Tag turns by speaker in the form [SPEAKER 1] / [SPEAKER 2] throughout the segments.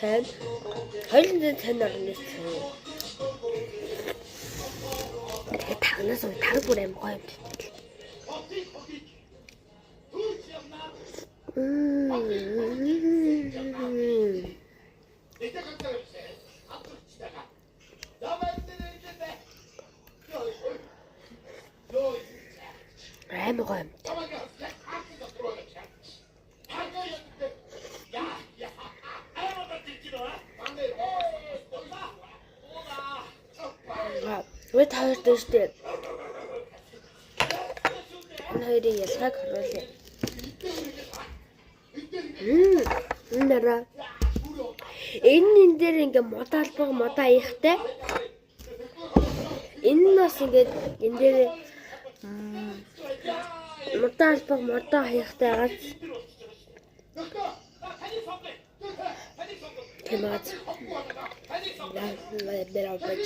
[SPEAKER 1] сайн. Хоёулаа сайн орноос сайн. Тэгээ тагнаас уу таг бүр аим гоё юм. Аим гоё юм. Вэ тавар дэжтэй. Энэ хоёрын ялгааг харуулъя. Нэрэ. Энэ дээр ингээ модалбаг модаа ихтэй. Энэ нас ингээ энэ дээр модалбаг модаа ихтэй гац. Тэмээд. Бэрабэж.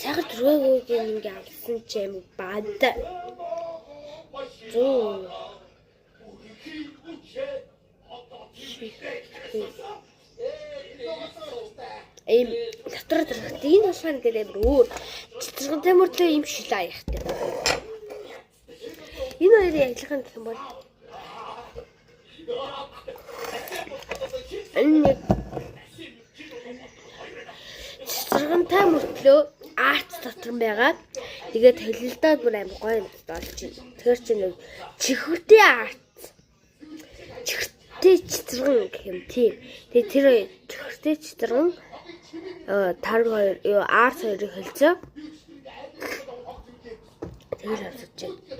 [SPEAKER 1] Цагт рүүг ингээ авсан ч юм бад. Зөө. Эм дотор энэ болохоор гэдэг өөр цэцэрэгтэй мөртлөө юм шилээ яхтай. Энэ хоёрын ажиллагаа гэх юм бол энэ цэцэрэгтэй мөртлөө арт дотор байгаа. Тэгээд хэлэлдээ бүр аим гоё болж байна. Тэр чинь нэг чихвэртэй арт. Чихвэртэй цэцэрэг гэх юм тийм. Тэгээд тэр чихвэртэй цэцэрэг тарг хоёр арт хоёрыг хэлцээ. Тэр асууж байна.